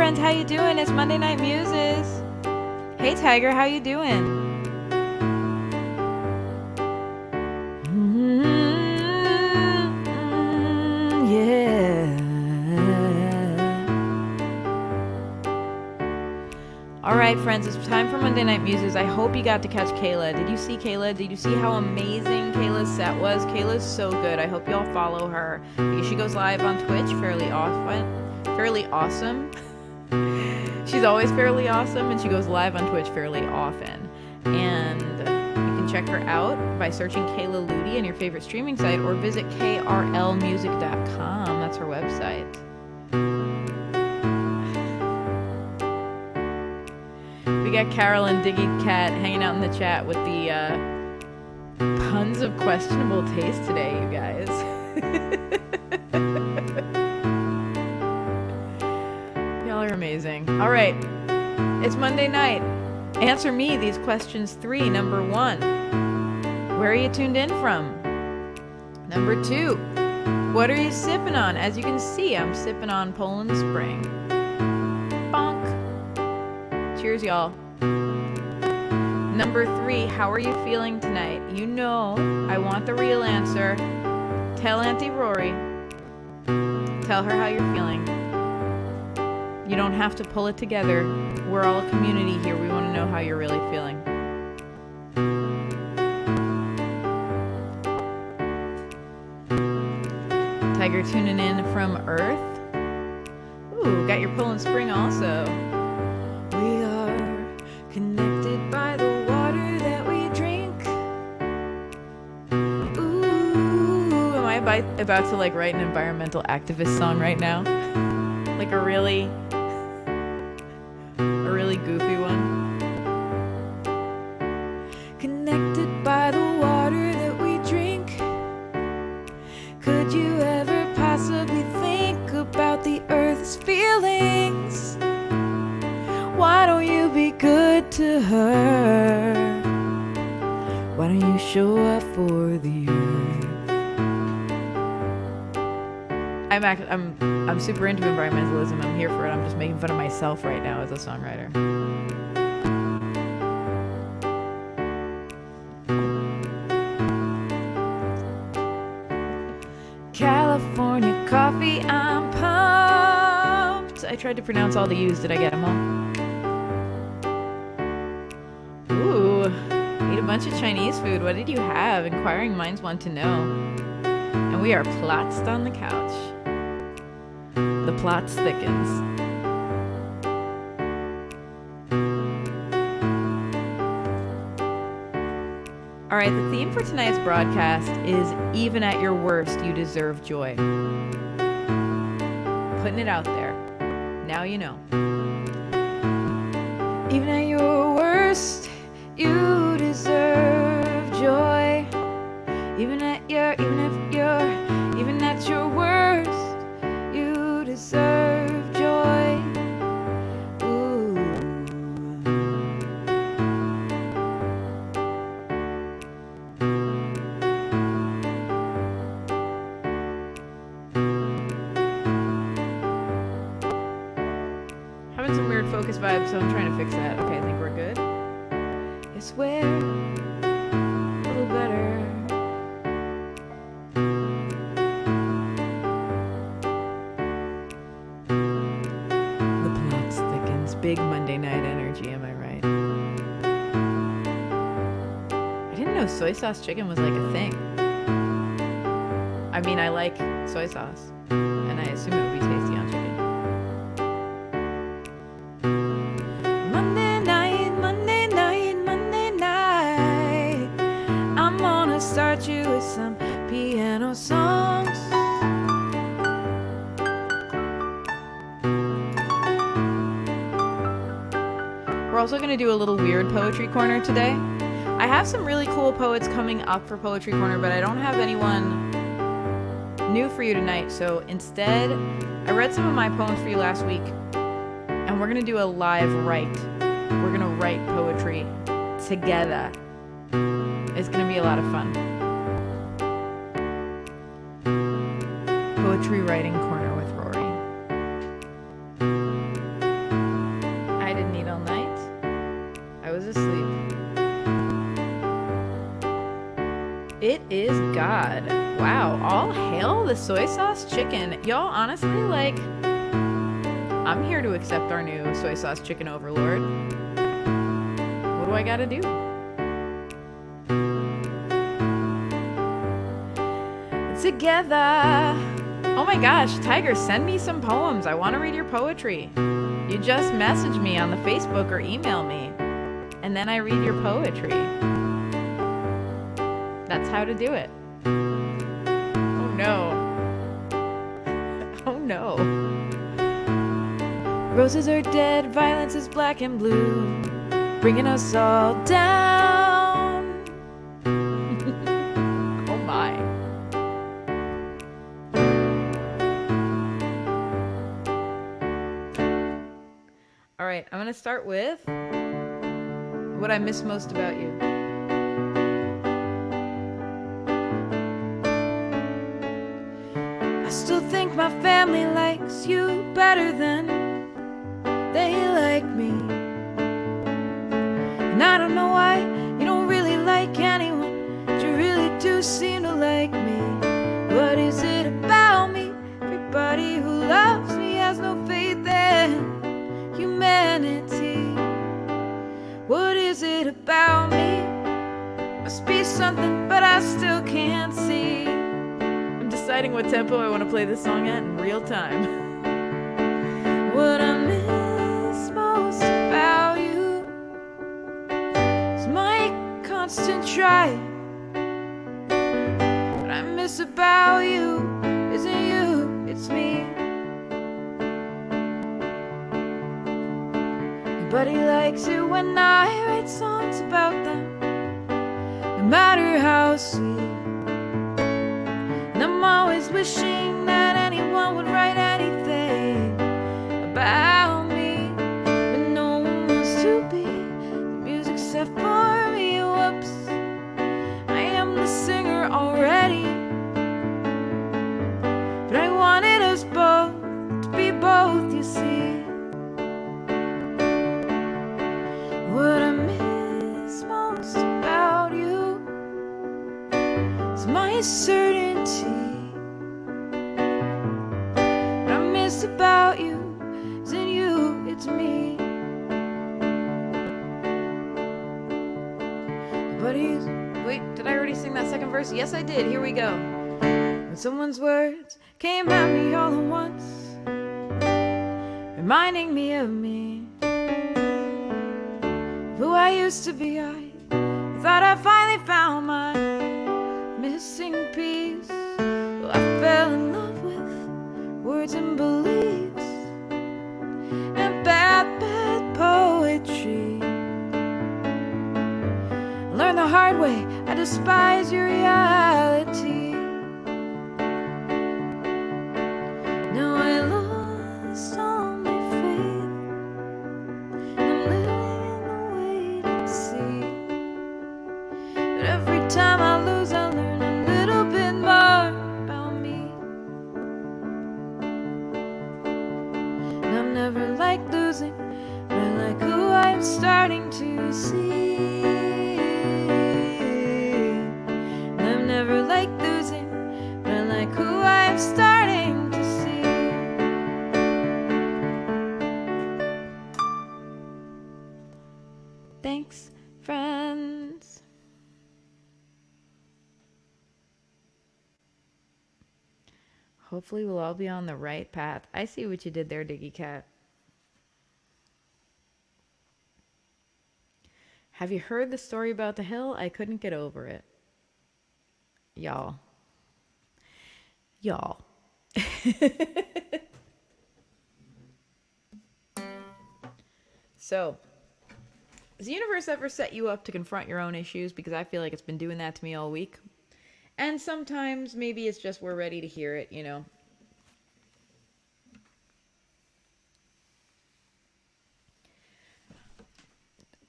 friends, how you doing? It's Monday Night Muses. Hey Tiger, how you doing? Yeah. Alright friends, it's time for Monday Night Muses. I hope you got to catch Kayla. Did you see Kayla? Did you see how amazing Kayla's set was? Kayla's so good. I hope y'all follow her because she goes live on Twitch fairly awesome. She's always fairly awesome, and she goes live on Twitch fairly often. And you can check her out by searching Kayla Ludi on your favorite streaming site or visit krlmusic.com. That's her website. We got Carol and Diggy Cat hanging out in the chat with the puns of questionable taste today, you guys. Y'all are amazing. All right, it's Monday night. Answer me these questions 3. Number 1, where are you tuned in from? Number 2, what are you sipping on? As you can see, I'm sipping on Poland Spring. Bonk. Cheers, y'all. Number 3, how are you feeling tonight? You know, I want the real answer. Tell Auntie Rorie. Tell her how you're feeling. You don't have to pull it together. We're all a community here. We want to know how you're really feeling. Tiger tuning in from Earth. Ooh, got your Poland Spring also. We are connected by the water that we drink. Ooh, am I about to like write an environmental activist song right now? Like a really goofy one. Connected by the water that we drink. Could you ever possibly think about the earth's feelings? Why don't you be good to her? Why don't you show up for the earth? I'm super into environmentalism. I'm here for it. I'm just making fun of myself right now as a songwriter. California coffee, I'm pumped. I tried to pronounce all the U's. Did I get them all? Ooh, ate a bunch of Chinese food. What did you have? Inquiring minds want to know. And we are plotzed on the couch. The plots thickens. All right, the theme for tonight's broadcast is even at your worst, you deserve joy. Putting it out there. Now you know. Even at your worst, you deserve joy. Even at your worst, you deserve joy. Ooh. Having some weird focus vibes, so I'm trying to fix that. Okay, I think we're good. I swear, a little better. Big Monday night energy, am I right? I didn't know soy sauce chicken was like a thing. I mean, I like soy sauce, and I assume it would be tasty on chicken. Monday night, Monday night, Monday night. I'm gonna start you with some piano songs. We're also going to do a little weird poetry corner today. I have some really cool poets coming up for Poetry Corner, but I don't have anyone new for you tonight. So instead, I read some of my poems for you last week, and we're going to do a live write. We're going to write poetry together. It's going to be a lot of fun. Poetry writing corner with Rorie. God. Wow. All hail the soy sauce chicken. Y'all, honestly, like, I'm here to accept our new soy sauce chicken overlord. What do I gotta do? Together. Oh my gosh, Tiger, send me some poems. I want to read your poetry. You just message me on the Facebook or email me, and then I read your poetry. That's how to do it. Oh no. Oh no. Roses are dead, violence is black and blue, bringing us all down. Oh my. All right, I'm going to start with what I miss most about you. I still think my family likes you better than they like me. And I don't know why you don't really like anyone, but you really do seem to like me. What is it about me? Everybody who loves me has no faith in humanity. What is it about me? Must be something, but I still can't see. I'm deciding what tempo I want to play this song at in real time. What I miss most about you is my constant try. What I miss about you isn't you, it's me. Nobody likes it when I write songs about them, no matter how sweet. And I'm always wishing that anyone would write anything about me, but no one wants to be the music except for me. Whoops, I am the singer already, but I wanted us both to be both, you see. What I miss most about you is my certainty. What I miss about you isn't you, it's me. Nobody's... Wait, did I already sing that second verse? Yes, I did. Here we go. When someone's words came at me all at once, reminding me of me, who I used to be. I thought I finally found my missing piece. Well, I fell in love with words and beliefs and bad poetry. I learned the hard way, I despise your reality. Now I lost all my faith, I'm living in the wait and see. But every time I lose, I learn a little bit more about me. And I've never liked losing, but I like who I'm starting to see. And I've never liked losing, but I like who I'm starting to see. Thanks, friends. Hopefully we'll all be on the right path. I see what you did there, Diggy Cat. Have you heard the story about the hill? I couldn't get over it. Y'all. So, has the universe ever set you up to confront your own issues? Because I feel like it's been doing that to me all week. And sometimes maybe it's just we're ready to hear it, you know.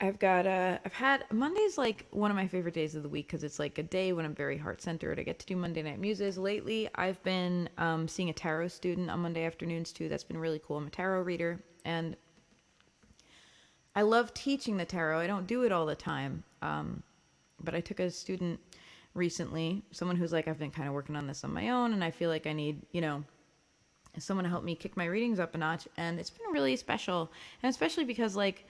I've had Monday's like one of my favorite days of the week because it's like a day when I'm very heart-centered. I get to do Monday Night Muses. Lately, I've been seeing a tarot student on Monday afternoons too. That's been really cool. I'm a tarot reader, and I love teaching the tarot. I don't do it all the time, but I took a student recently, someone who's like, I've been kind of working on this on my own, and I feel like I need, someone to help me kick my readings up a notch. And it's been really special. And especially because, like,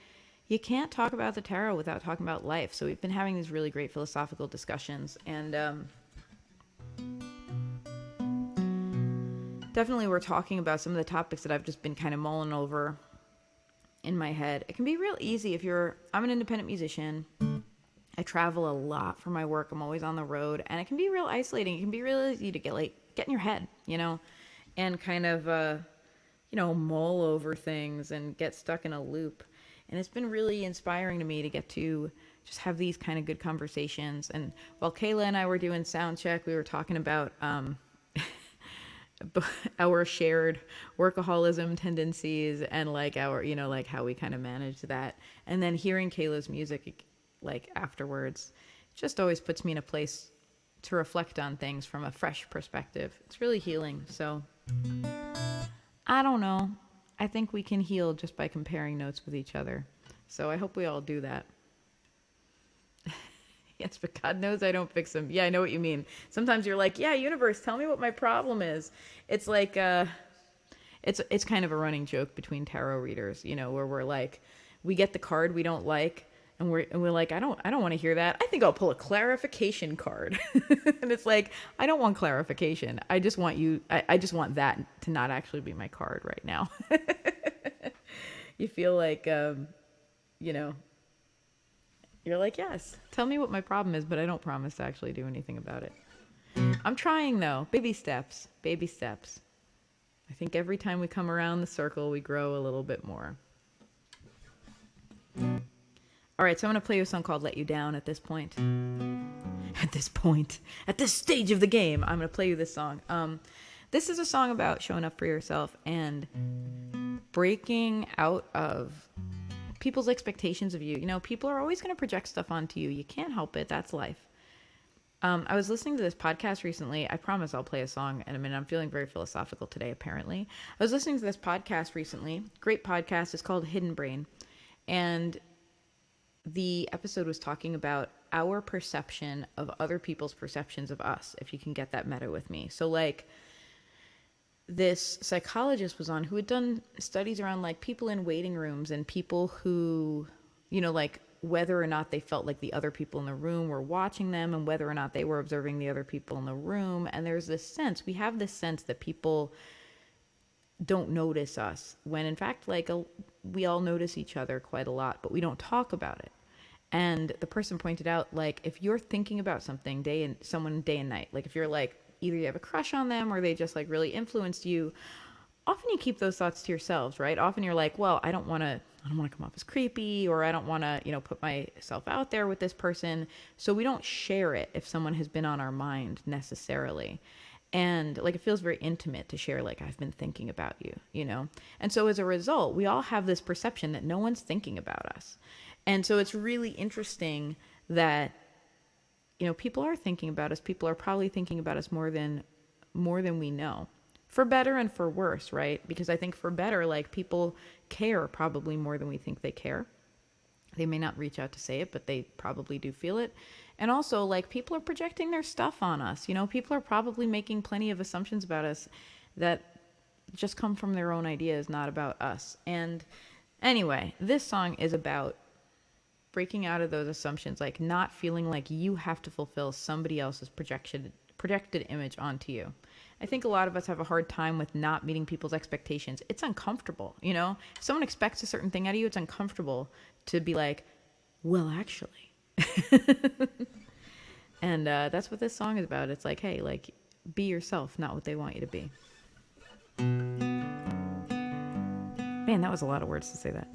you can't talk about the tarot without talking about life. So we've been having these really great philosophical discussions. And definitely we're talking about some of the topics that I've just been kind of mulling over in my head. It can be real easy if I'm an independent musician. I travel a lot for my work. I'm always on the road, and it can be real isolating. It can be real easy to get in your head, and kind of, mull over things and get stuck in a loop. And it's been really inspiring to me to get to just have these kind of good conversations. And while Kayla and I were doing sound check, we were talking about our shared workaholism tendencies and like our, like how we kind of manage that. And then hearing Kayla's music, like afterwards, just always puts me in a place to reflect on things from a fresh perspective. It's really healing. So I don't know. I think we can heal just by comparing notes with each other. So I hope we all do that. Yes, but God knows I don't fix them. Yeah, I know what you mean. Sometimes you're like, yeah, universe, tell me what my problem is. It's like, it's kind of a running joke between tarot readers, where we're like, we get the card we don't like, and we're like, I don't want to hear that. I think I'll pull a clarification card. And it's like, I don't want clarification. I just want I just want that to not actually be my card right now. You feel like, you're like, yes, tell me what my problem is, but I don't promise to actually do anything about it. I'm trying though. Baby steps. Baby steps. I think every time we come around the circle, we grow a little bit more. All right, so I'm going to play you a song called Let You Down at this point. At this stage of the game, I'm going to play you this song. This is a song about showing up for yourself and breaking out of people's expectations of you. People are always going to project stuff onto you. You can't help it. That's life. I was listening to this podcast recently. I promise I'll play a song in a minute. I'm feeling very philosophical today, apparently. I was listening to this podcast recently. Great podcast. It's called Hidden Brain. And the episode was talking about our perception of other people's perceptions of us, if you can get that meta with me. So, like, this psychologist was on who had done studies around, like, people in waiting rooms and people who, like, whether or not they felt like the other people in the room were watching them and whether or not they were observing the other people in the room. And there's this sense, we have this sense that people don't notice us, when in fact, like, we all notice each other quite a lot, but we don't talk about it. And the person pointed out, like, if you're thinking about someone day and night, like if you're like, either you have a crush on them or they just like really influenced you, often you keep those thoughts to yourselves, right? Often you're like, well, I don't want to come off as creepy, or I don't want to, put myself out there with this person. So we don't share it if someone has been on our mind necessarily. And like, it feels very intimate to share, like, I've been thinking about you, And so as a result, we all have this perception that no one's thinking about us. And so it's really interesting that, people are thinking about us. People are probably thinking about us more than we know, for better and for worse, right? Because I think for better, like, people care probably more than we think they care. They may not reach out to say it, but they probably do feel it. And also, like, people are projecting their stuff on us. People are probably making plenty of assumptions about us that just come from their own ideas, not about us. And anyway, this song is about breaking out of those assumptions, like not feeling like you have to fulfill somebody else's projected image onto you. I think a lot of us have a hard time with not meeting people's expectations. It's uncomfortable, If someone expects a certain thing out of you, it's uncomfortable to be like, well, actually. And that's what this song is about. It's like, hey, like, be yourself, not what they want you to be. Man, that was a lot of words to say that.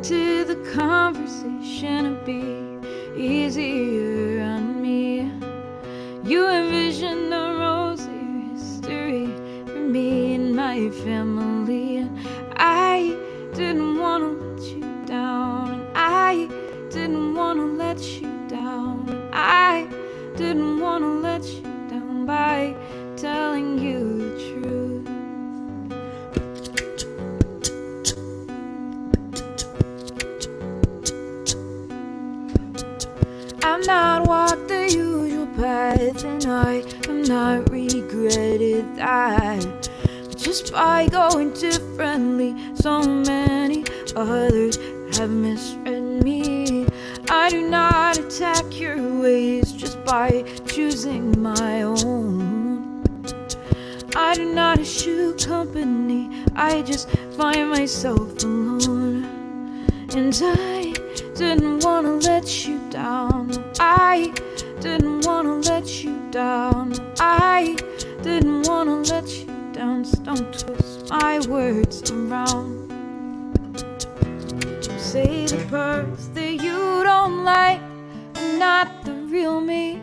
wanted the conversation to be easier on me. You envisioned a rosier history for me and my family, and I didn't want to let you down, and I didn't want to let you down, and I didn't want to let you down by telling you the truth. I've not walked the usual path, and I have not regretted that. But just by going differently, so many others have misread me. I do not attack your ways just by choosing my own. I do not eschew company, I just find myself alone. And I didn't want to let you down, I didn't want to let you down, I didn't want to let you down. So don't twist my words around. Say the parts that you don't like are not the real me.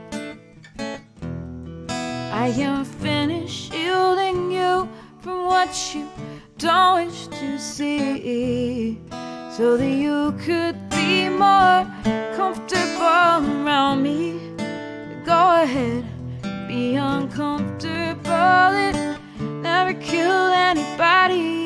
I am finished shielding you from what you don't wish to see, so that you could be more comfortable around me. Go ahead, be uncomfortable. It never killed anybody.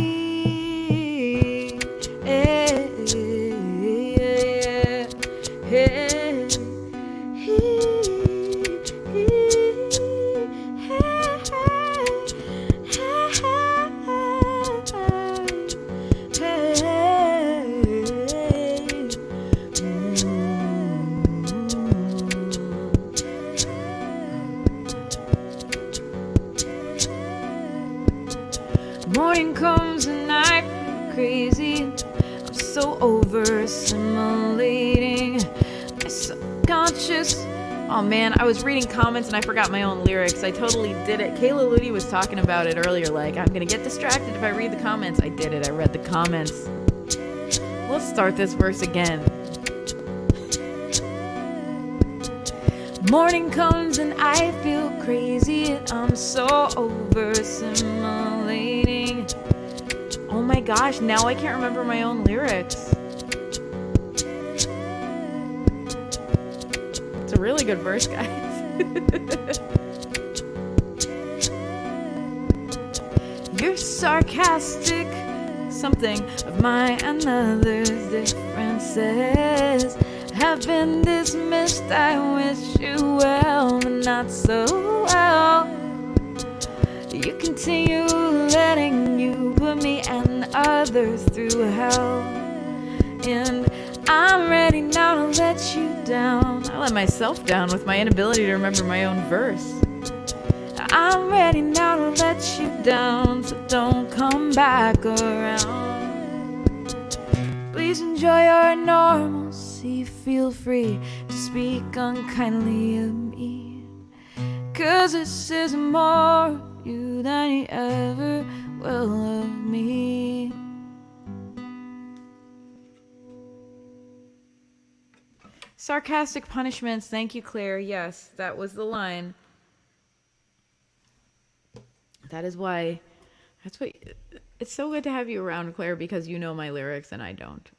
Morning comes and I feel crazy. I'm so over assimilating my subconscious. Oh man, I was reading comments and I forgot my own lyrics. I totally did it. Kayla Ludi was talking about it earlier, like, I'm gonna get distracted if I read the comments. I did it, I read the comments. Let's start this verse again. Morning comes and I feel crazy, and I'm so over assimilating. Oh my gosh, now I can't remember my own lyrics. It's a really good verse, guys. You're sarcastic, something of my and others' differences have been dismissed. I wish you well, but not so well. You continue letting you put me and others through hell, and I'm ready now to let you down. I let myself down with my inability to remember my own verse. I'm ready now to let you down, so don't come back around. Please enjoy your normalcy, feel free to speak unkindly of me, 'cause this is more of you than you ever will of me. Sarcastic punishments, thank you, Claire. Yes, that was the line. That is why, that's what, it's so good to have you around, Claire, because you know my lyrics and I don't.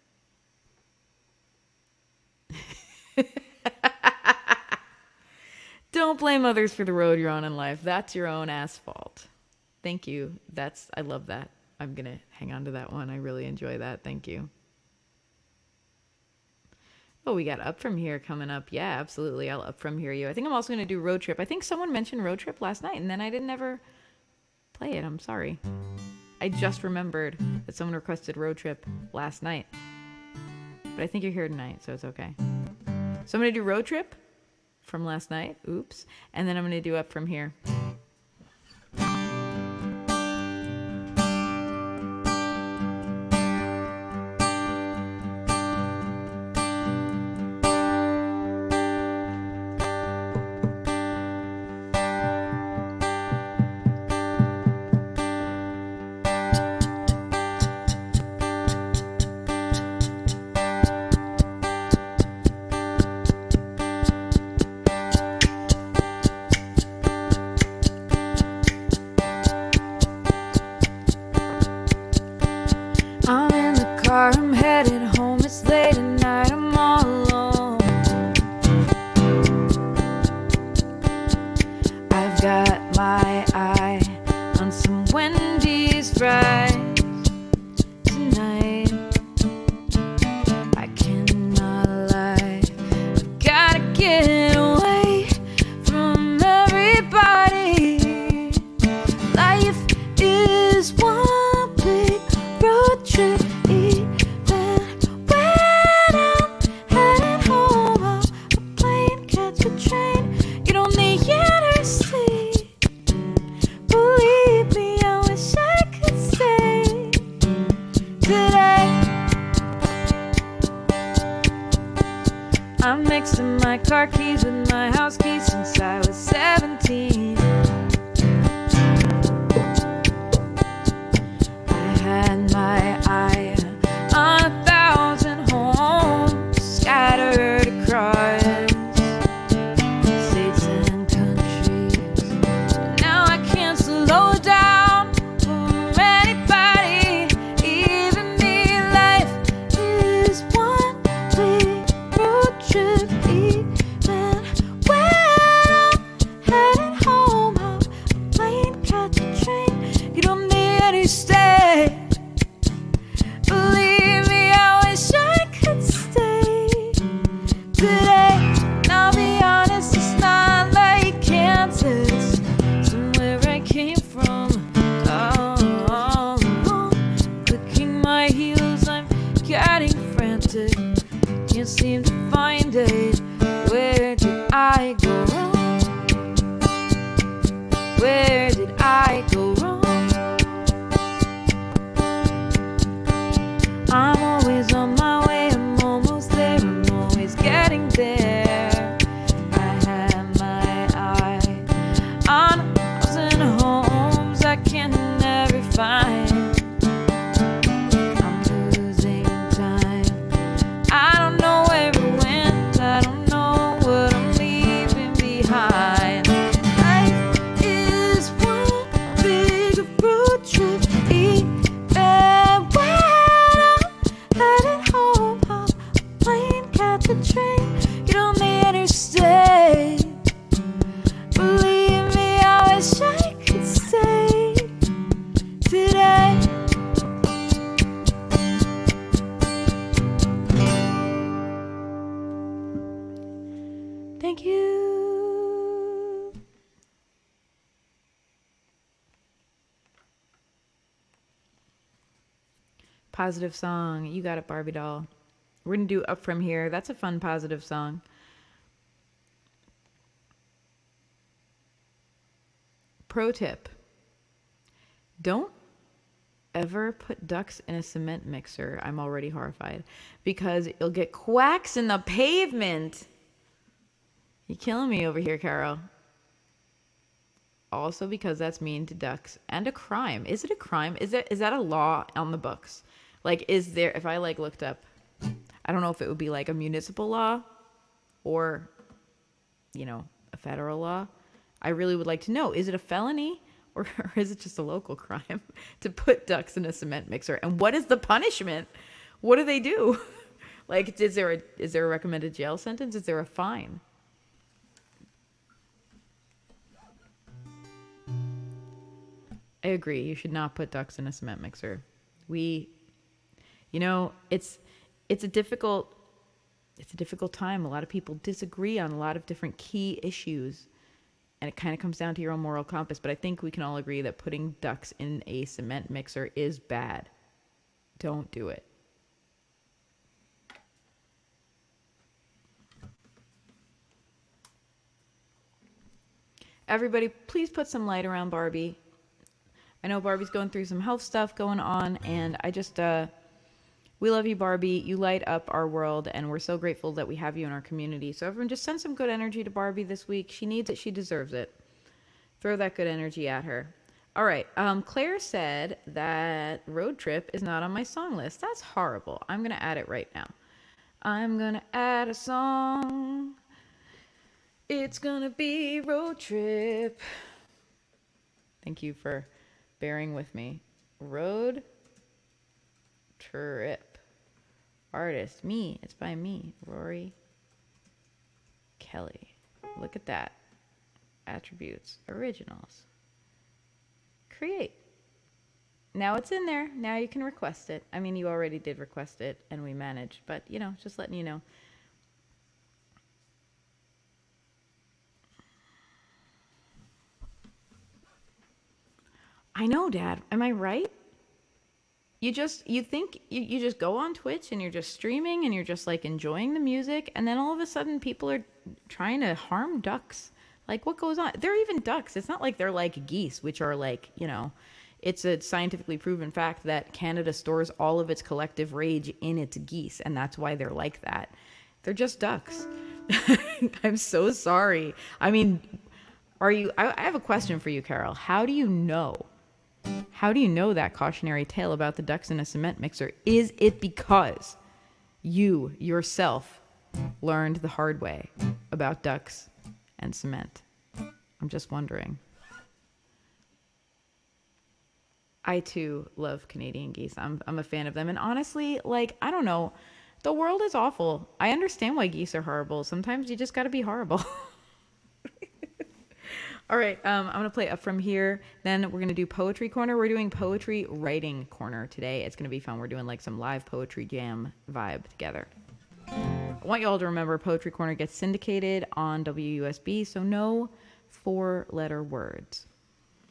Don't blame others for the road you're on in life. That's your own asphalt. Thank you. I love that. I'm going to hang on to that one. I really enjoy that. Thank you. Oh, we got Up From Here coming up. Yeah, absolutely. I'll Up From Here you. I think I'm also going to do Road Trip. I think someone mentioned Road Trip last night, and then I didn't ever play it. I'm sorry. I just remembered that someone requested Road Trip last night. But I think you're here tonight, so it's okay. So I'm going to do Road Trip from last night. Oops. And then I'm going to do Up From Here. I'm mixing my car keys with my house keys since I was 17. I had my eye on 1,000 homes scattered across states and countries. And now I can't slow down for anybody, even me. Life is one big road trip. Even when I'm heading home, I'm playing catch a train. You don't need to stay. Believe me, I wish I could stay today. And I'll be honest, it's not like Kansas, somewhere I came from. Oh, clicking my heels, I'm getting frantic. Can't seem to find it. Where did I go wrong? Where did I go wrong? I'm always on my way, I'm almost there, I'm always getting there. I have my eye on 1,000 homes I can never find. I'm losing time, I don't know where it went, I don't know what I'm leaving behind. Life is one big road trip. Even when headed home, I'm playing catch a train. You don't need to stay. Believe me, I wish I could stay today. Thank you. Positive song. You got it, Barbie doll. We're going to do Up From Here. That's a fun, positive song. Pro tip. Don't ever put ducks in a cement mixer. I'm already horrified. Because you'll get quacks in the pavement. You're killing me over here, Carol. Also because that's mean to ducks and a crime. Is it a crime? Is that a law on the books? Like, is there, if I like looked up, I don't know if it would be like a municipal law or, you know, a federal law. I really would like to know, is it a felony or is it just a local crime to put ducks in a cement mixer? And what is the punishment? What do they do? Like, is there a recommended jail sentence? Is there a fine? I agree. You should not put ducks in a cement mixer. It's a difficult time. A lot of people disagree on a lot of different key issues, and it kind of comes down to your own moral compass. But I think we can all agree that putting ducks in a cement mixer is bad. Don't do it. Everybody, please put some light around Barbie. I know Barbie's going through some health stuff going on, and I just, we love you, Barbie. You light up our world, and we're so grateful that we have you in our community. So everyone just send some good energy to Barbie this week. She needs it. She deserves it. Throw that good energy at her. All right. Claire said that Road Trip is not on my song list. That's horrible. I'm going to add it right now. I'm going to add a song. It's going to be Road Trip. Thank you for bearing with me. Road Trip. Artist, me. It's by me, Rorie Kelly. Look at that. Attributes, originals. Create. Now it's in there. Now you can request it. I mean, you already did request it and we managed, but just letting you know. I know, Dad. Am I right? You just go on Twitch and you're just streaming and you're just like enjoying the music, and then all of a sudden people are trying to harm ducks. Like, what goes on? They're even ducks. It's not like they're like geese, which are like, it's a scientifically proven fact that Canada stores all of its collective rage in its geese, and that's why they're like that. They're just ducks. I'm so sorry. I mean, I have a question for you, Carol. How do you know? How do you know that cautionary tale about the ducks in a cement mixer? Is it because you yourself learned the hard way about ducks and cement? I'm just wondering. I too love Canadian geese. I'm a fan of them. And honestly, like, I don't know. The world is awful. I understand why geese are horrible. Sometimes you just got to be horrible. All right, I'm going to play Up From Here. Then we're going to do Poetry Corner. We're doing Poetry Writing Corner today. It's going to be fun. We're doing like some live poetry jam vibe together. I want you all to remember Poetry Corner gets syndicated on WUSB, so no 4-letter words.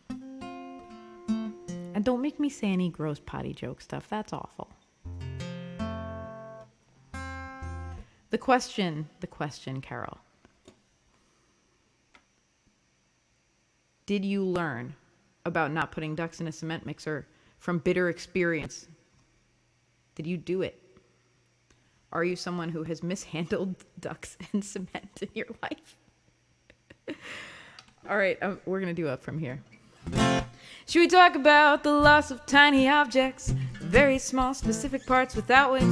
And don't make me say any gross potty joke stuff. That's awful. The question, Carol. Did you learn about not putting ducks in a cement mixer from bitter experience? Did you do it? Are you someone who has mishandled ducks and cement in your life? All right, we're going to do Up From Here. Should we talk about the loss of tiny objects, very small specific parts without which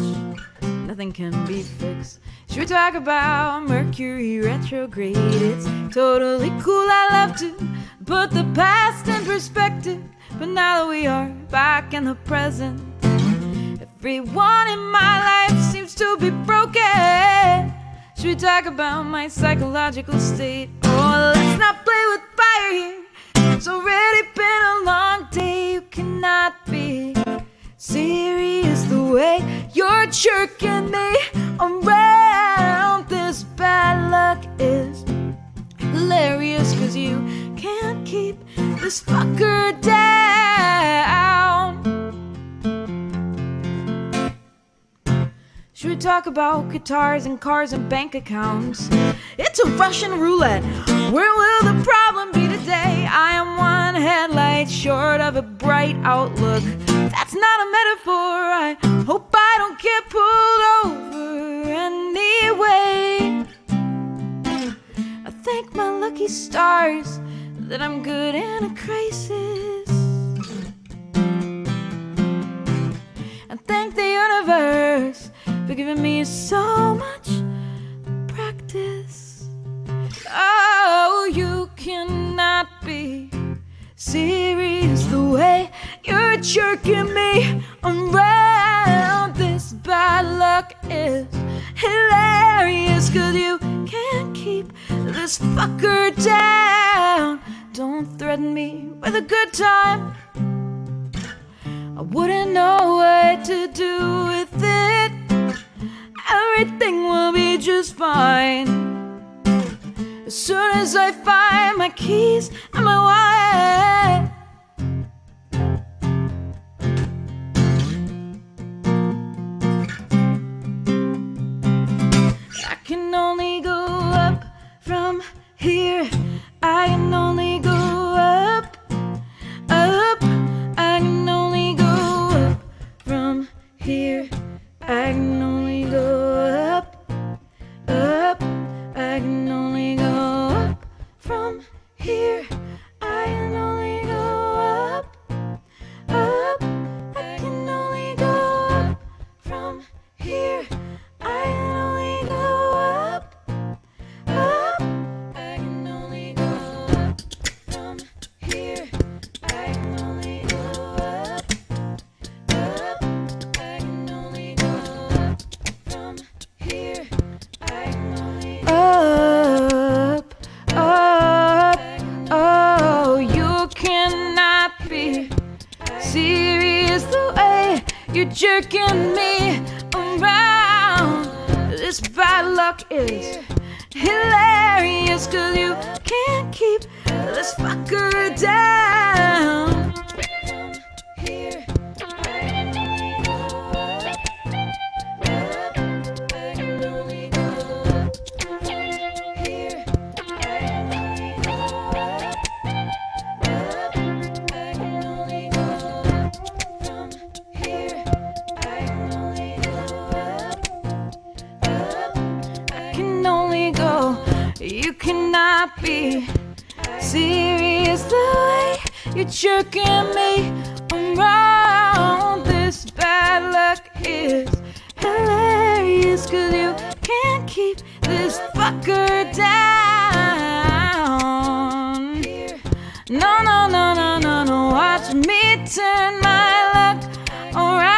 nothing can be fixed? Should we talk about Mercury retrograde? It's totally cool, I love to put the past in perspective, but now that we are back in the present, everyone in my life seems to be broken. Should we talk about my psychological state? Oh, let's not play with fire here. It's already been a long day. You cannot be serious the way you're jerking me around. This bad luck is hilarious, 'cause you can't keep this fucker down. Should we talk about guitars and cars and bank accounts? It's a Russian roulette. Where will the problem be today? I am one headlight short of a bright outlook. That's not a metaphor. I hope I don't get pulled over anyway. I thank my lucky stars that I'm good in a crisis. And thank the universe for giving me so much practice. Oh, you cannot be serious the way you're jerking me around. This bad luck is hilarious, 'cause you can't keep this fucker down. Don't threaten me with a good time. I wouldn't know what to do with it. Everything will be just fine as soon as I find my keys and my wallet. I can only go up from here. I can only go up, up. I can only go up from here. I can only go up, up. I can only go up from here. I can only go up, up. I can only go up from here. I can only go up, up. I can only go up from here. I can only go up, up. I can only go up from here. I can only go up, up. Oh, you cannot be serious the way you're jerking me around. This bad luck is hilarious, 'cause you can't keep this fucker down. From here, I can only go up, up. I can only go up from here. I can only go up, up. I can only go up from here. I can only go up, up. You cannot be serious the way you're jerking me around. This bad luck is hilarious, 'cause you can't keep this fucker down. No, no, no, no, no, no, watch me turn my luck around.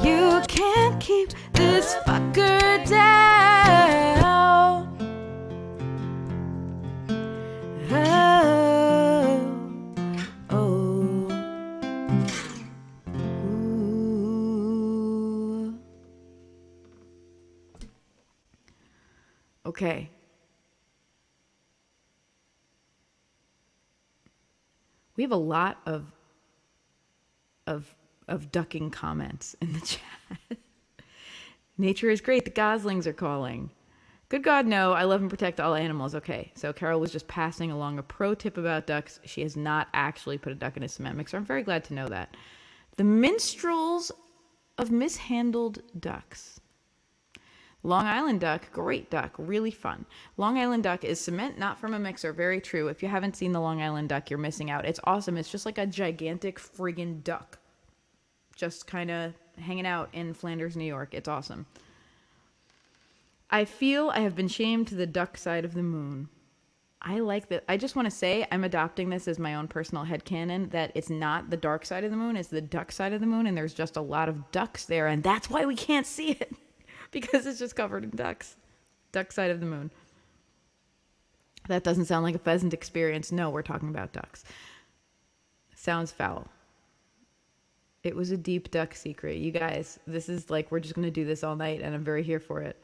You can't keep this fucker down. Oh, oh. Ooh. Okay. We have a lot of ducking comments in the chat. Nature is great. The goslings are calling. Good God, no. I love and protect all animals. Okay, so Carol was just passing along a pro tip about ducks. She has not actually put a duck in a cement mixer. I'm very glad to know that. The minstrels of mishandled ducks. Long Island duck, great duck, really fun. Long Island duck is cement, not from a mixer. Very true. If you haven't seen the Long Island duck, you're missing out. It's awesome. It's just like a gigantic friggin' duck. Just kind of hanging out in Flanders, New York. It's awesome. I feel I have been shamed to the duck side of the moon. I like that. I just want to say I'm adopting this as my own personal headcanon, that it's not the dark side of the moon, it's the duck side of the moon, and there's just a lot of ducks there, and that's why we can't see it. Because it's just covered in ducks. Duck side of the moon. That doesn't sound like a pheasant experience. No, we're talking about ducks. Sounds foul. It was a deep duck secret. You guys, this is like, we're just going to do this all night, and I'm very here for it.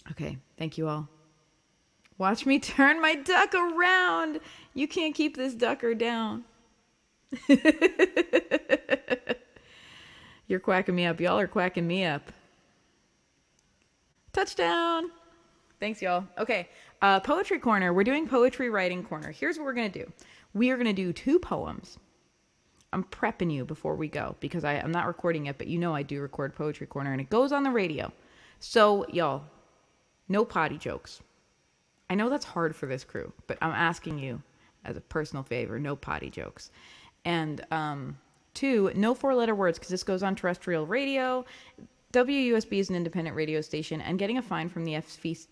Okay, thank you all. Watch me turn my duck around. You can't keep this ducker down. You're quacking me up. Y'all are quacking me up. Touchdown. Thanks, y'all. Okay, Poetry Corner. We're doing Poetry Writing Corner. Here's what we're going to do. We are going to do 2 poems. I'm prepping you before we go because I'm not recording it, but you know I do record Poetry Corner, and it goes on the radio. So, y'all, no potty jokes. I know that's hard for this crew, but I'm asking you as a personal favor, no potty jokes. And 2, no 4-letter words, because this goes on terrestrial radio. WUSB is an independent radio station, and getting a fine from the FCC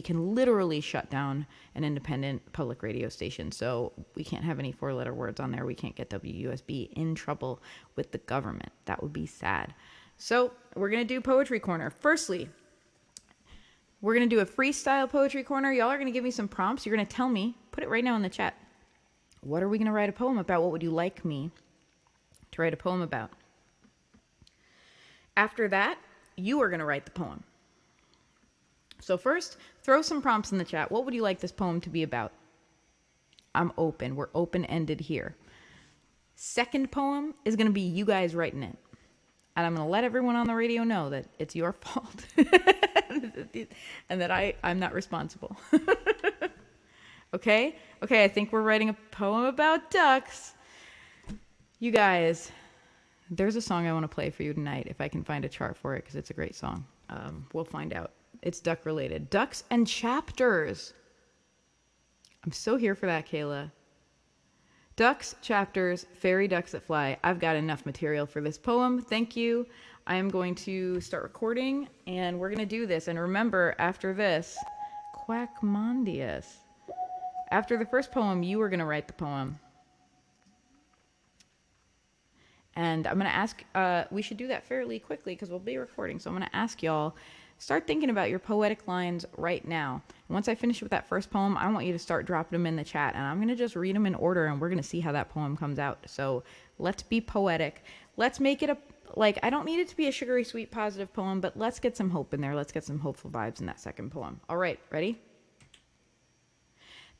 can literally shut down an independent public radio station. So we can't have any 4-letter words on there. We can't get WUSB in trouble with the government. That would be sad. So we're going to do Poetry Corner. Firstly, we're going to do a freestyle Poetry Corner. Y'all are going to give me some prompts. You're going to tell me, put it right now in the chat. What are we going to write a poem about? What would you like me to write a poem about? After that, you are going to write the poem. So first, throw some prompts in the chat. What would you like this poem to be about? I'm open. We're open-ended here. Second poem is going to be you guys writing it. And I'm going to let everyone on the radio know that it's your fault. And that I'm not responsible. Okay? Okay, I think we're writing a poem about ducks. You guys, there's a song I want to play for you tonight, if I can find a chart for it, because it's a great song. We'll find out. It's duck related. Ducks and chapters. I'm so here for that, Kayla. Ducks, chapters, fairy ducks that fly. I've got enough material for this poem. Thank you. I am going to start recording, and we're going to do this. And remember, after this, Quackmondius. After the first poem, you are going to write the poem. And I'm going to ask, we should do that fairly quickly because we'll be recording. So I'm going to ask y'all, start thinking about your poetic lines right now. And once I finish with that first poem, I want you to start dropping them in the chat. And I'm going to just read them in order, and we're going to see how that poem comes out. So let's be poetic. Let's make it I don't need it to be a sugary, sweet, positive poem, but let's get some hope in there. Let's get some hopeful vibes in that second poem. All right, ready?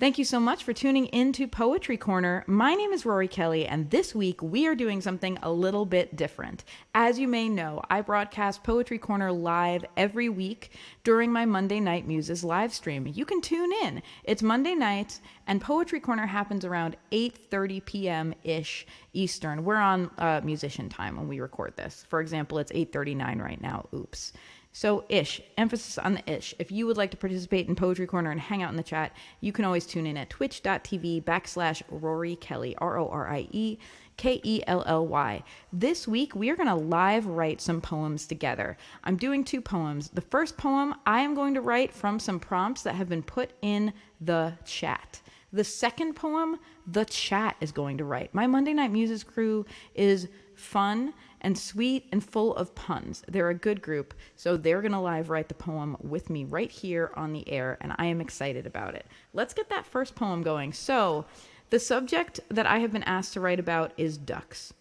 Thank you so much for tuning in to Poetry Corner. My name is Rorie Kelly, and this week we are doing something a little bit different. As you may know, I broadcast Poetry Corner live every week during my Monday Night Muses live stream. You can tune in. It's Monday night, and Poetry Corner happens around 8:30 p.m.-ish Eastern. We're on musician time when we record this. For example, it's 8:39 right now. Oops. So ish, emphasis on the ish. If you would like to participate in Poetry Corner and hang out in the chat, you can always tune in at twitch.tv/Rorie Kelly, RORIE KELLY. This week, we are going to live write some poems together. I'm doing 2 poems. The first poem I am going to write from some prompts that have been put in the chat. The second poem, the chat is going to write. My Monday Night Muses crew is fun and sweet and full of puns. They're a good group, so they're going to live write the poem with me right here on the air, and I am excited about it. Let's get that first poem going. So, the subject that I have been asked to write about is ducks.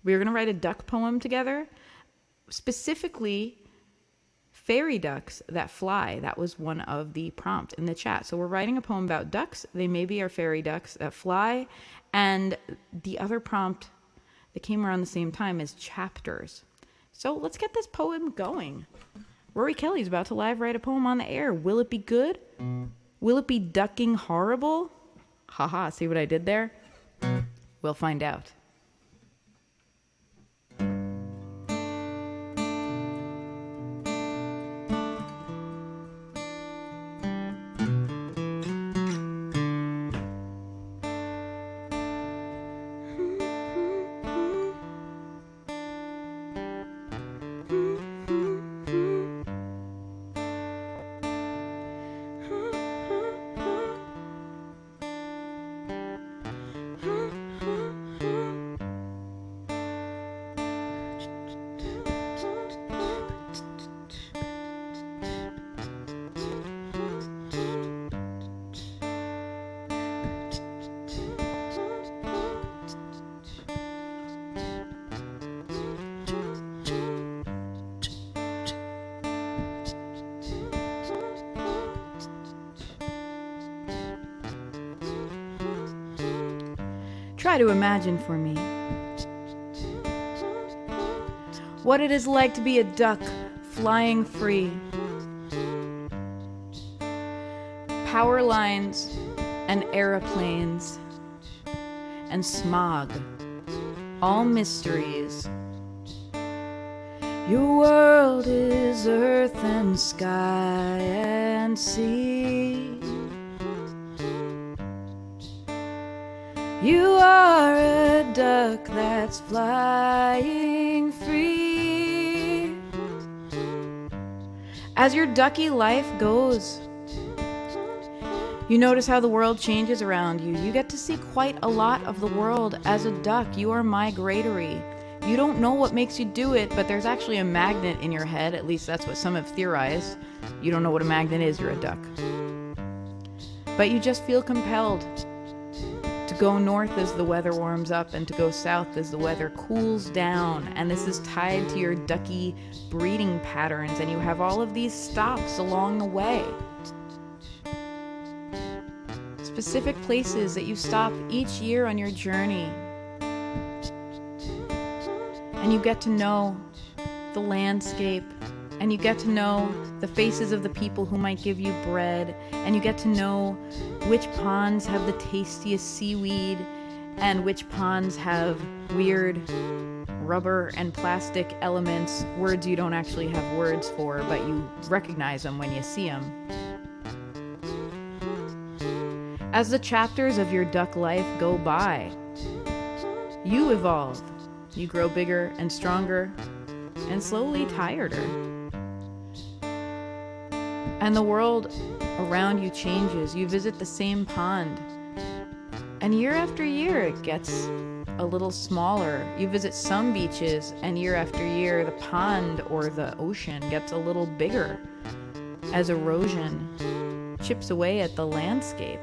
We're going to write a duck poem together, specifically fairy ducks that fly. That was one of the prompts in the chat. So we're writing a poem about ducks. They maybe are fairy ducks that fly, and the other prompt that came around the same time is chapters. So let's get this poem going. Rorie Kelly's about to live write a poem on the air. Will it be good? Will it be ducking horrible? Haha, see what I did there? We'll find out. Try to imagine for me what it is like to be a duck flying free. Power lines and aeroplanes and smog, all mysteries. Your world is earth and sky and sea. You are a duck that's flying free. As your ducky life goes, you notice how the world changes around you. You get to see quite a lot of the world as a duck. You are migratory. You don't know what makes you do it, but there's actually a magnet in your head. At least that's what some have theorized. You don't know what a magnet is, you're a duck. But you just feel compelled to go north as the weather warms up and to go south as the weather cools down. And this is tied to your ducky breeding patterns, and you have all of these stops along the way. Specific places that you stop each year on your journey. And you get to know the landscape, and you get to know the faces of the people who might give you bread, and you get to know which ponds have the tastiest seaweed and which ponds have weird rubber and plastic elements, words you don't actually have words for, but you recognize them when you see them. As the chapters of your duck life go by, you evolve. You grow bigger and stronger and slowly tireder. And the world around you changes. You visit the same pond, and year after year it gets a little smaller. You visit some beaches, and year after year the pond or the ocean gets a little bigger as erosion chips away at the landscape.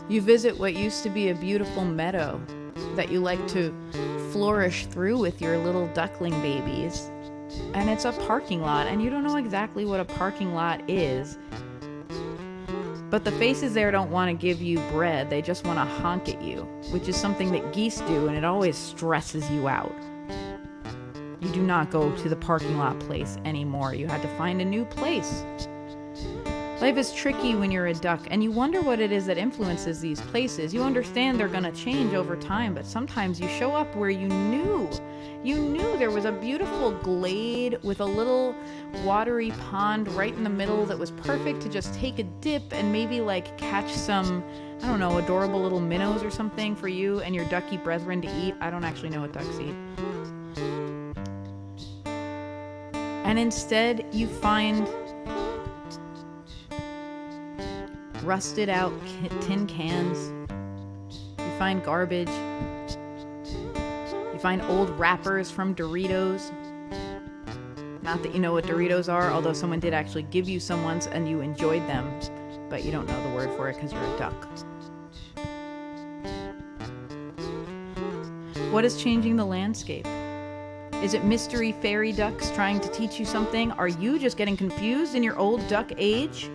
You visit what used to be a beautiful meadow that you like to flourish through with your little duckling babies, and it's a parking lot, and you don't know exactly what a parking lot is, But the faces there don't want to give you bread. They just want to honk at you, which is something that geese do, and it always stresses you out. You do not go to the parking lot place anymore. You had to find a new place. Life is tricky when you're a duck, and you wonder what it is that influences these places. You understand they're going to change over time, but sometimes you show up where you knew there was a beautiful glade with a little watery pond right in the middle that was perfect to just take a dip and maybe like catch some, I don't know, adorable little minnows or something for you and your ducky brethren to eat. I don't actually know what ducks eat. And instead you find rusted out tin cans. You find garbage. You find old wrappers from Doritos. Not that you know what Doritos are, although someone did actually give you some once and you enjoyed them, but you don't know the word for it because you're a duck. What is changing the landscape? Is it mystery fairy ducks trying to teach you something? Are you just getting confused in your old duck age?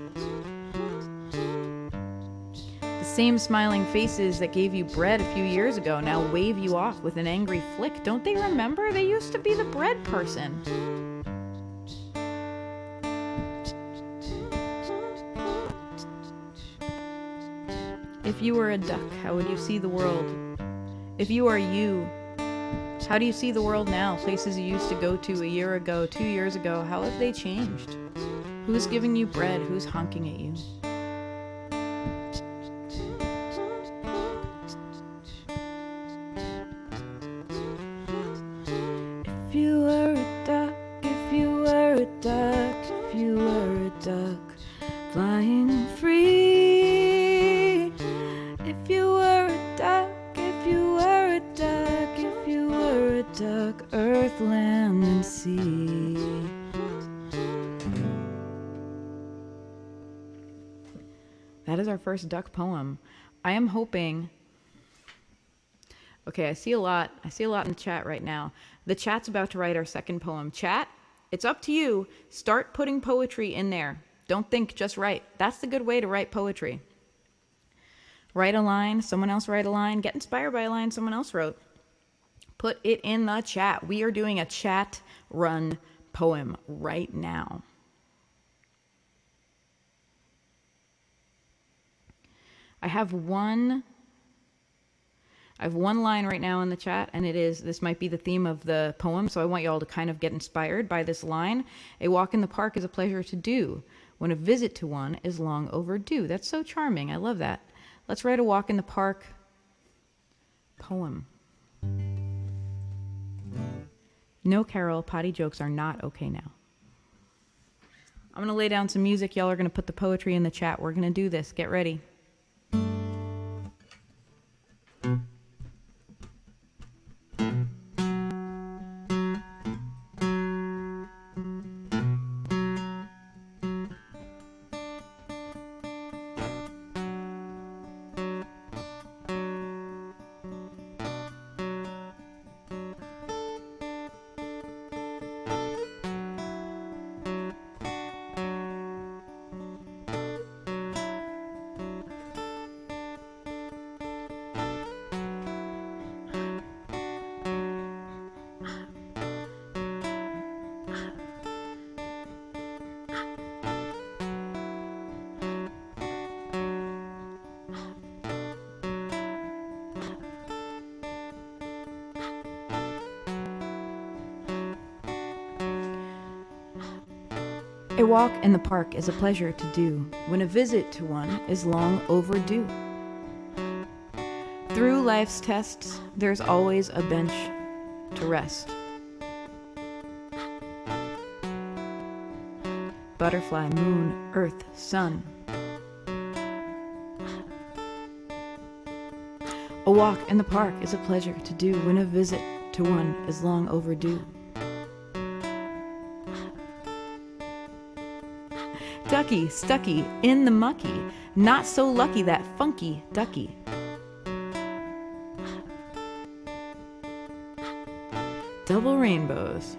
Same smiling faces that gave you bread a few years ago now wave you off with an angry flick. Don't they remember? They used to be the bread person. If you were a duck, how would you see the world? If you are you, how do you see the world now? Places you used to go to a year ago, 2 years ago, how have they changed? Who's giving you bread? Who's honking at you? If you were a duck, if you were a duck, if you were a duck, flying free. If you were a duck, if you were a duck, if you were a duck, earth, land, and sea. That is our first duck poem. I am hoping... Okay, I see a lot in the chat right now. The chat's about to write our second poem. Chat, it's up to you. Start putting poetry in there. Don't think, just write. That's the good way to write poetry. Write a line, someone else write a line, get inspired by a line someone else wrote. Put it in the chat. We are doing a chat run poem right now. I have one line right now in the chat, and this might be the theme of the poem, so I want you all to kind of get inspired by this line. A walk in the park is a pleasure to do, when a visit to one is long overdue. That's so charming. I love that. Let's write a walk in the park poem. No, Carol, potty jokes are not okay now. I'm going to lay down some music. Y'all are going to put the poetry in the chat. We're going to do this. Get ready. A walk in the park is a pleasure to do, when a visit to one is long overdue. Through life's tests, there's always a bench to rest. Butterfly, moon, earth, sun. A walk in the park is a pleasure to do, when a visit to one is long overdue. Ducky, stucky, in the mucky, not so lucky that funky ducky. Double rainbows.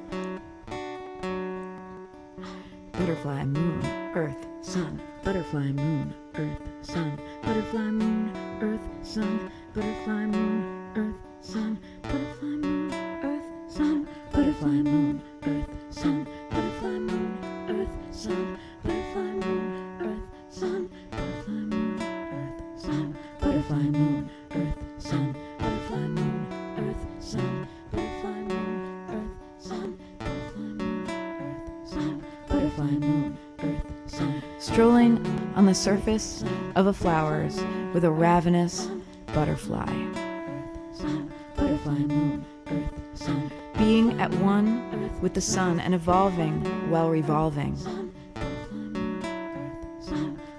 But butterfly, moon, earth, sun, butterfly, moon, earth, sun, butterfly, moon, earth, sun, butterfly, moon, earth, sun, butterfly, moon, earth, sun, butterfly, moon, earth, sun, butterfly, moon, earth, sun, butterfly, moon, earth, sun, butterfly, moon, earth, sun, butterfly, moon, earth, sun, butterfly, moon, earth, sun, butterfly, moon, earth, sun, butterfly, moon, earth, sun, butterfly, moon, earth, sun. Strolling on the surface of the flowers with a ravenous butterfly. Butterfly, moon, earth, sun. Being at one with the sun and evolving while revolving.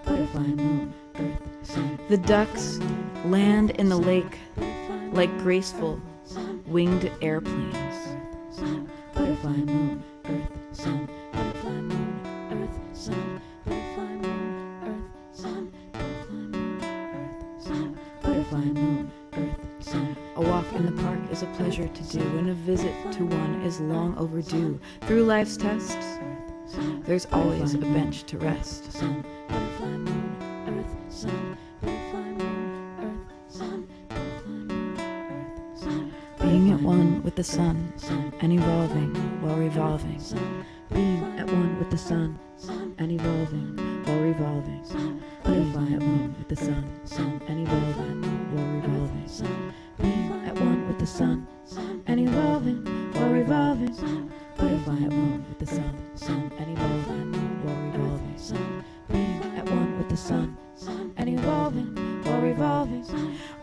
Butterfly, moon, earth, sun. The ducks land in the lake like graceful winged airplanes. Butterfly, moon, earth, sun. Butterfly, moon, earth, sun. Butterfly, moon, earth, sun. Butterfly, moon, earth, sun. Butterfly, moon, earth, sun. A walk in the park is a pleasure to do, and a visit to one is long overdue. Through life's tests, there's always a bench to rest. Sun, butterfly, moon, earth, sun. Butterfly, moon, earth, sun. Butterfly, moon, earth, sun. Being at one with the sun and evolving while revolving. Being at one with the sun and evolving while revolving. Butterfly at one with the sun and evolving while revolving. Being at one with the sun and evolving while revolving. Butterfly at one with the sun and evolving while revolving. Being at one with the sun and evolving while revolving.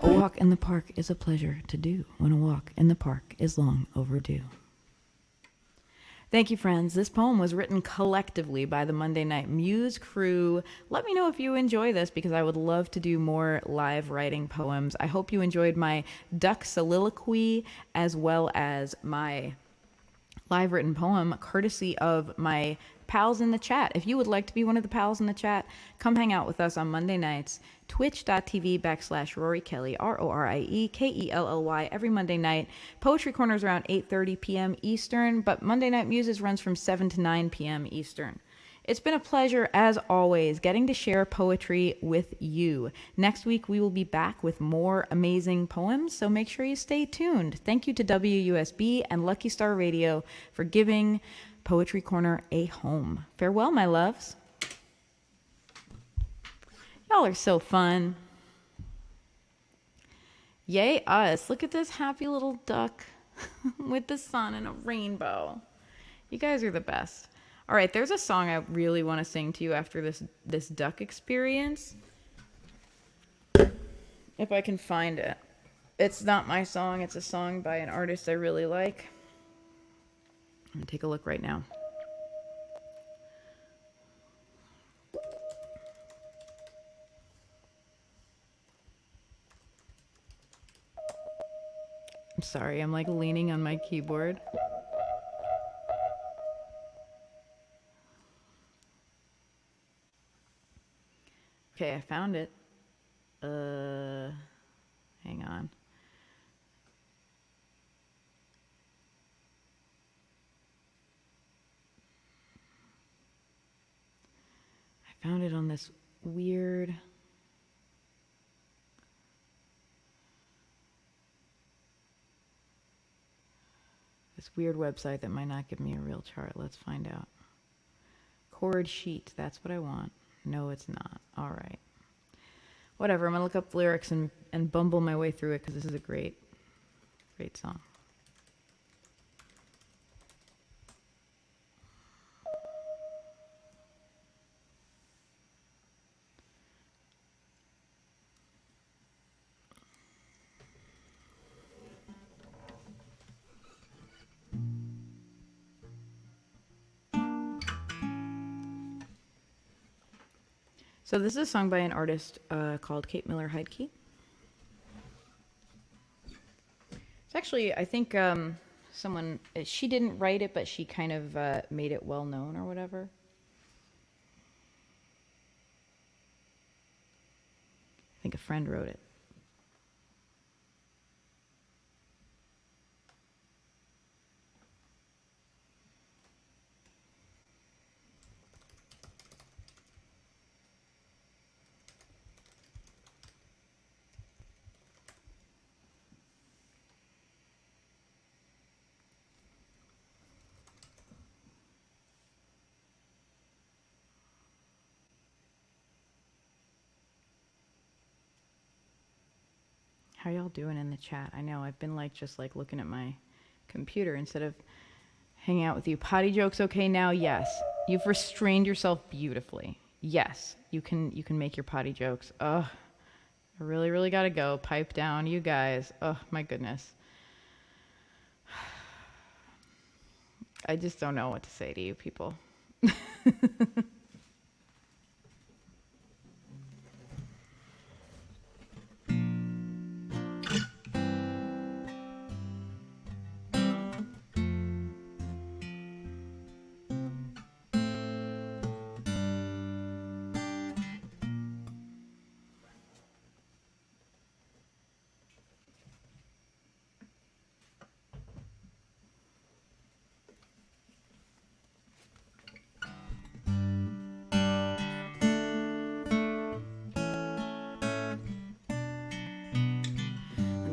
A walk in the park is a pleasure to do when a walk in the park is long overdue. Thank you, friends. This poem was written collectively by the Monday Night Muse crew. Let me know if you enjoy this, because I would love to do more live writing poems. I hope you enjoyed my duck soliloquy as well as my live written poem, courtesy of my pals in the chat. If you would like to be one of the pals in the chat, come hang out with us on Monday nights, twitch.tv/Rorie Kelly, RorieKelly, every Monday night. Poetry Corner's around 8:30 p.m. Eastern, but Monday Night Muses runs from 7 to 9 p.m. Eastern. It's been a pleasure, as always, getting to share poetry with you. Next week, we will be back with more amazing poems, so make sure you stay tuned. Thank you to WUSB and Lucky Star Radio for giving Poetry Corner a home. Farewell, my loves. Y'all are so fun. Yay us. Look at this happy little duck with the sun and a rainbow. You guys are the best. All right, there's a song I really want to sing to you after this duck experience. If I can find it. It's not my song. It's a song by an artist I really like. I'm going to take a look right now. I'm sorry, I'm like leaning on my keyboard. Okay, I found it. Hang on. I found it on this weird website that might not give me a real chart. Let's find out. Chord sheet, that's what I want. No, it's not. All right. Whatever, I'm going to look up the lyrics and bumble my way through it, because this is a great song. So this is a song by an artist called Kate Miller Heidke. It's actually, I think she didn't write it, but she kind of made it well known or whatever. I think a friend wrote it. How y'all doing in the chat? I know I've been like just like looking at my computer instead of hanging out with you. Potty jokes okay now? Yes. You've restrained yourself beautifully. Yes. You can make your potty jokes. Ugh. I really, really gotta go. Pipe down, you guys. Oh my goodness. I just don't know what to say to you people.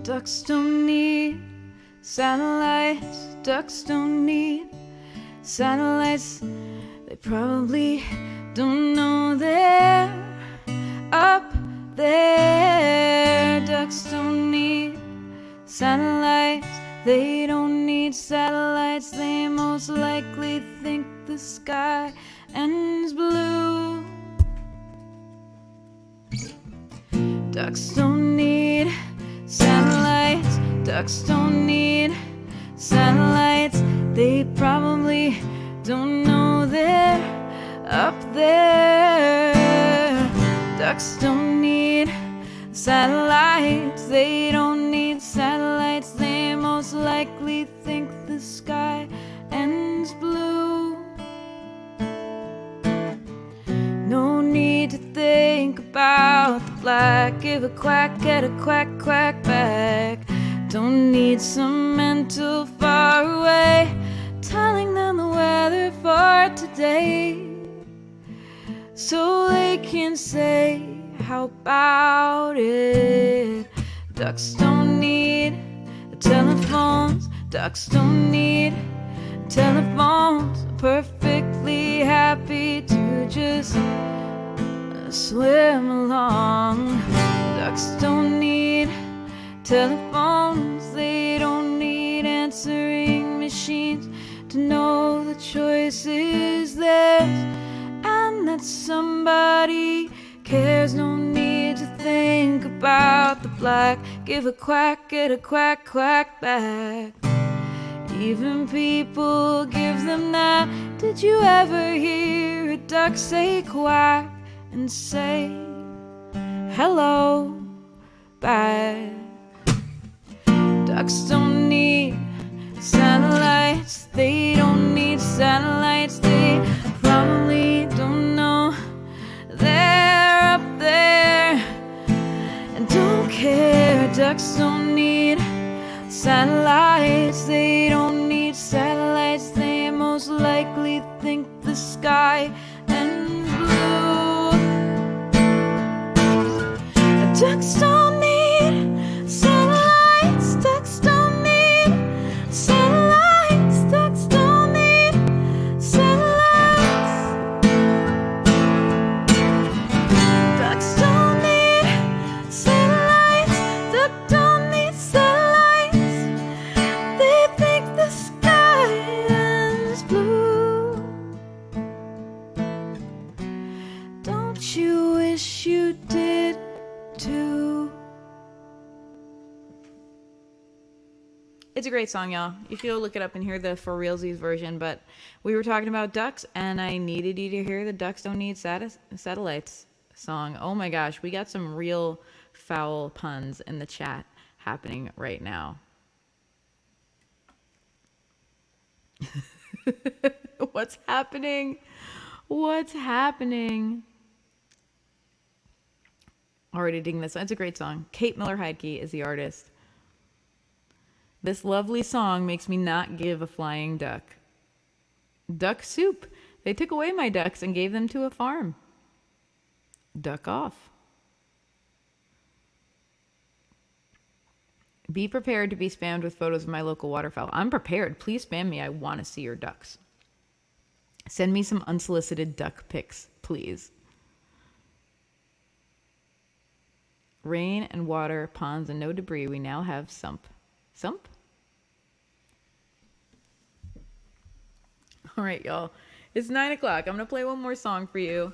Ducks don't need satellites. Ducks don't need satellites. They probably don't know they're up there. Ducks don't need satellites. They don't need satellites. They most likely think the sky ends blue. Ducks don't need satellites. Ducks don't need satellites. They probably don't know they're up there. Ducks don't need satellites. They don't need satellites. They most likely think the sky ends blue. No need to think about the black. Give a quack, get a quack, quack back. Don't need some mental far away telling them the weather for today, so they can say, how about it? Ducks don't need telephones. Ducks don't need telephones. Perfectly happy to just swim along. Ducks don't need telephones. They don't need answering machines to know the choice is theirs and that somebody cares. No need to think about the black. Give a quack, get a quack, quack back. Even people give them that. Did you ever hear a duck say quack and say hello back? Ducks don't need satellites. They don't need satellites. They probably don't know they're up there and don't care. Ducks don't need satellites. They don't need satellites. They most likely think the sky ends blue. Ducks don't need satellites. Ducks don't need satellites. Ducks don't need satellites. Ducks don't need satellites. Ducks don't need satellites. They think the sky is blue. Don't you wish you did too? It's a great song, y'all. You should go look it up and hear the for realsies version. But we were talking about ducks, and I needed you to hear the Ducks Don't Need Satellites song. Oh my gosh, we got some real foul puns in the chat happening right now. What's happening? What's happening? Already digging this. It's a great song. Kate Miller-Heidke is the artist. This lovely song makes me not give a flying duck. Duck soup. They took away my ducks and gave them to a farm. Duck off. Be prepared to be spammed with photos of my local waterfowl. I'm prepared. Please spam me. I want to see your ducks. Send me some unsolicited duck pics, please. rain and water, ponds and no debris, we now have sump. Sump? All right, y'all. It's 9 o'clock. I'm going to play one more song for you.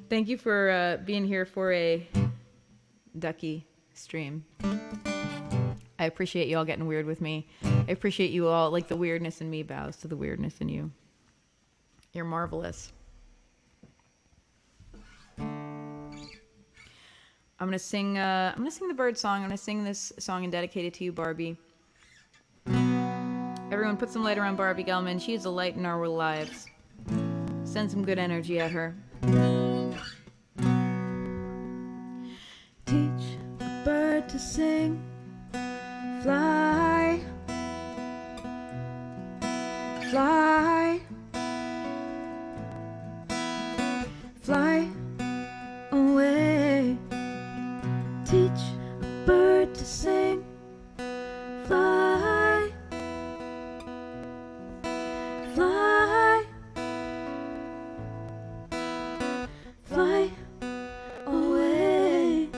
Thank you for being here for a ducky stream. I appreciate you all getting weird with me. I appreciate you all, like the weirdness in me bows to the weirdness in you. You're marvelous. I'm gonna sing the bird song. I'm gonna sing this song and dedicate it to you, Barbie. Everyone put some light around Barbie Gelman. She is a light in our lives. Send some good energy at her. Teach a bird to sing, fly, fly, fly away. Teach a bird to sing, fly, fly, fly away.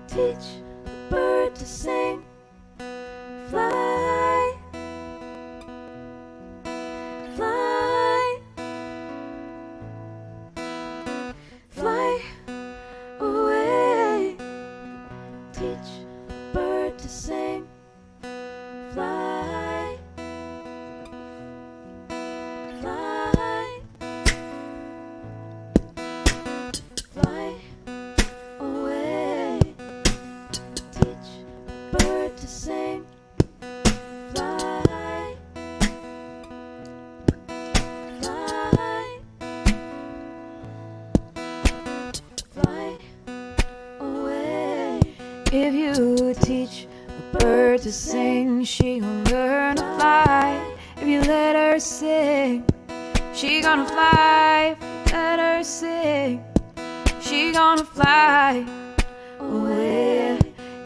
Teach a bird to sing, fly, fly, fly away. Teach a bird to sing, fly, fly, fly away. Teach a bird to sing, fly, fly, fly away. If you teach a bird to sing, she gon' learn to fly. If you let her sing, she gonna fly. If you let her sing, she gonna fly away.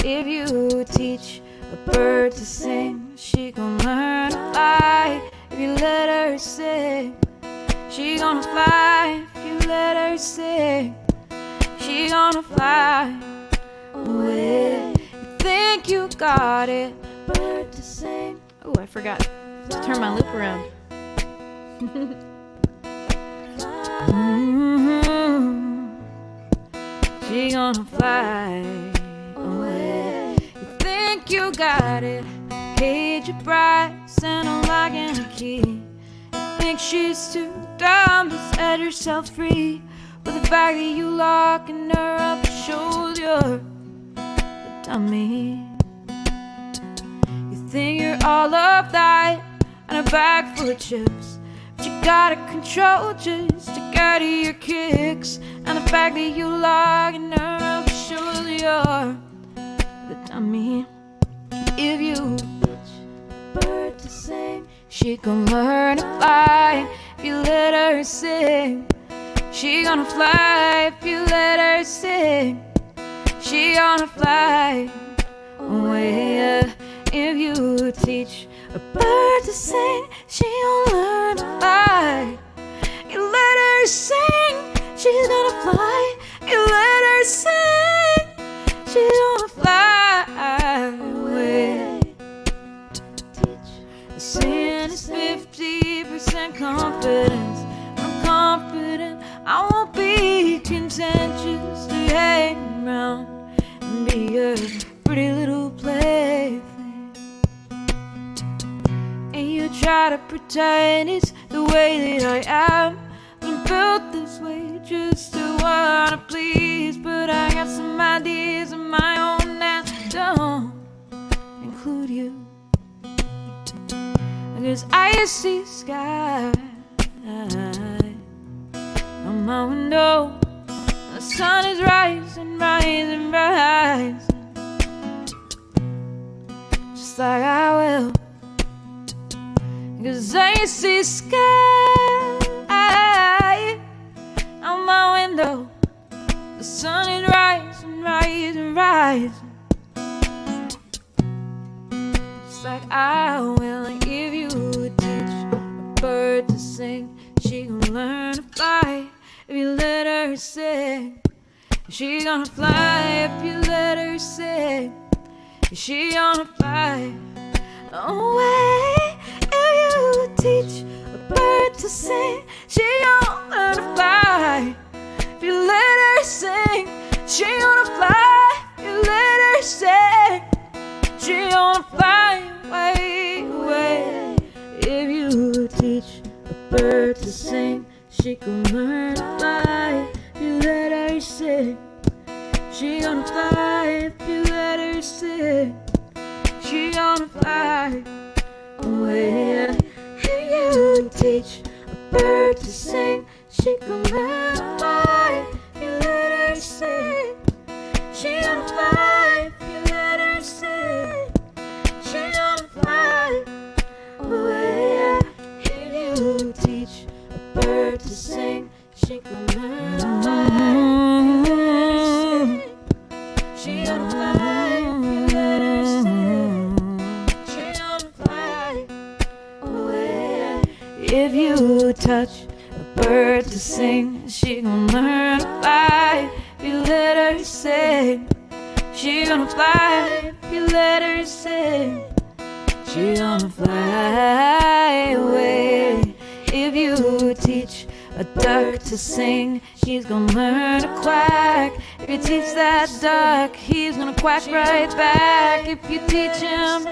If you teach a bird to sing, she gon' learn to fly. If you let her sing, she gonna fly. If you let her sing, she gonna fly away. You think you got it, bird to sing. Oh, I forgot to turn my loop around. She gonna fly away. You think you got it, cage your bride, send a lock and a key. You think she's too dumb to set herself free, but the fact that you locking her up shows you're a dummy. You think you're all of that and a bag full of chips, but you gotta control just to get to your kicks. And the fact that you locking her up shows you're the dummy. If you teach a bird to sing, she gon' learn to fly. If you let her sing, she gonna fly. If you let her sing, she gonna fly away. If you teach a bird to sing, she gon' learn to fly. You let her sing, she's gonna fly. You let her sing, she's gonna fly away. The sin is 50% confidence. I'm confident I won't be content just to hang around and be a pretty little plaything. And you try to pretend it's the way that I am. I'm built this way just to wanna please, but I got some ideas of my own that don't include you. Because I see sky on my window. The sun is rising, rising, rising, just like I will. Because I see sky on my window. The sun is rising, rising, rising, just like I will. And if you would teach a bird to sing, she gon' learn to fly. If you let her sing, She gonna fly if you let her sing. She gonna fly away if you teach a bird to sing. She gonna learn to fly if you let her sing. She gonna fly if you let her sing. She gonna fly away, away if you teach a bird to sing. She gonna learn to fly if you let her sing. She gonna fly if you let her sing. She gonna fly away if you teach a bird to sing. She gonna learn to fly if you let her sing. She gonna fly if you let her sing. She gonna fly away if you teach a bird to sing. She gonna learn to fly if you let her sing. She gonna fly if you let her sing. She gonna fly away if you touch a bird to sing. She gonna learn to fly if you let her sing. She gonna fly if you let her sing. She gonna fly away if you teach a duck to sing. She's gonna learn to quack. If you teach that duck, he's gonna quack right back. If you teach him,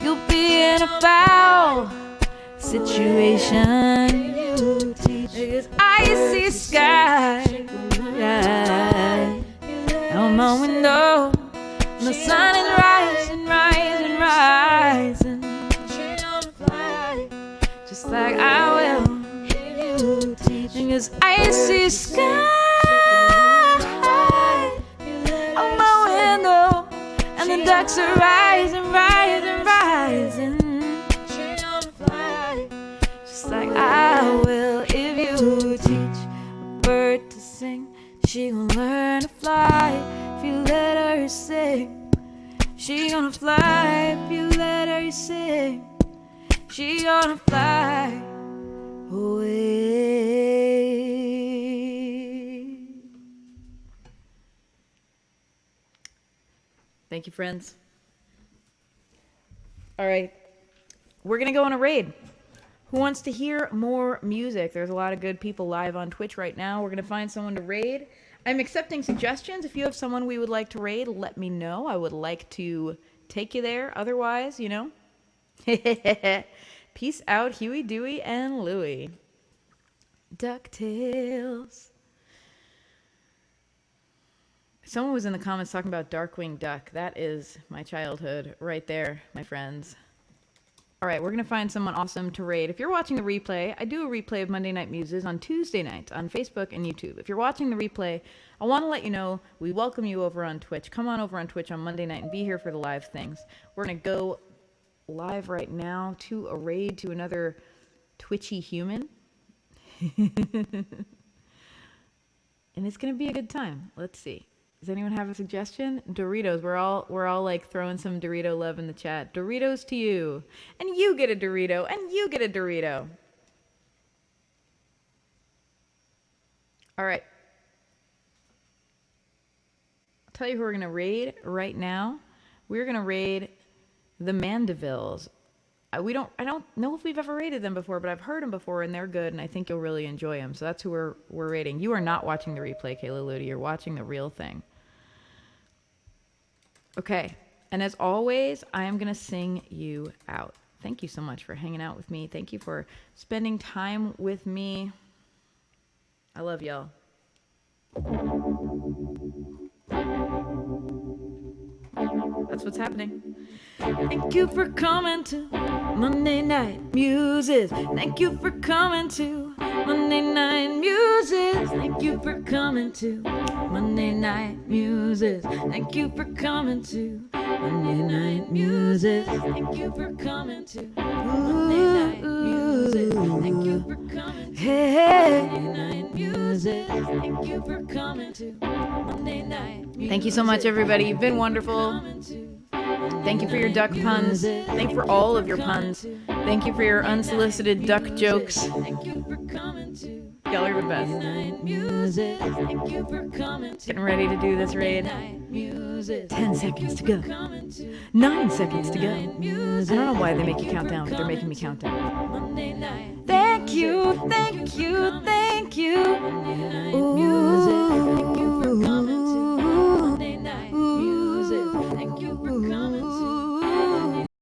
you'll be in a foul situation. Because icy sky out my window, and the sun is rising, rising, rising. Just like I will. Because icy sky on my window, and the ducks are rising, rising, rising. Just like I will. If you teach a bird to sing, she gon' learn to fly if you let her sing. She gonna fly if you let her sing. She gonna fly away. Thank you, friends. All right, we're gonna go on a raid. Who wants to hear more music? There's a lot of good people live on Twitch right now. We're gonna find someone to raid. I'm accepting suggestions. If you have someone we would like to raid, let me know. I would like to take you there. Otherwise, you know. Peace out, Huey, Dewey, and Louie. DuckTales. Someone was in the comments talking about Darkwing Duck. That is my childhood right there, my friends. All right, we're going to find someone awesome to raid. If you're watching the replay, I do a replay of Monday Night Muses on Tuesday nights on Facebook and YouTube. If you're watching the replay, I want to let you know we welcome you over on Twitch. Come on over on Twitch on Monday night and be here for the live things. We're going to go live right now to a raid to another twitchy human. And it's going to be a good time. Let's see. Does anyone have a suggestion? Doritos. We're all like throwing some Dorito love in the chat. Doritos to you. And you get a Dorito. And you get a Dorito. All right. I'll tell you who we're going to raid right now. We're going to raid the Mandevilles. I don't know if we've ever raided them before, but I've heard them before and they're good and I think you'll really enjoy them. So that's who we're raiding. You are not watching the replay, Kayla Ludi. You're watching the real thing. Okay. And as always, I am going to sing you out. Thank you so much for hanging out with me. Thank you for spending time with me. I love y'all. That's what's happening. Thank you for coming to Monday Night Muses. Thank you for coming to Monday Night Muses. Thank you for coming to Monday Night Muses. Thank you for coming to Monday Night Muses. Thank you for coming to Monday Night Muses. Thank you for coming to Monday Night Muses. Thank you for coming to Monday Night Muses. Thank you so much, everybody. You've been wonderful. Thank you for your duck puns. Thank you for all of your puns. Thank you for your unsolicited duck jokes. Thank you for coming to Y'all are the best. Getting ready to do this raid. 10 seconds to go. 9 seconds to go. I don't know why they make you count down, but they're making me count down. Thank you, thank you, thank you. Ooh.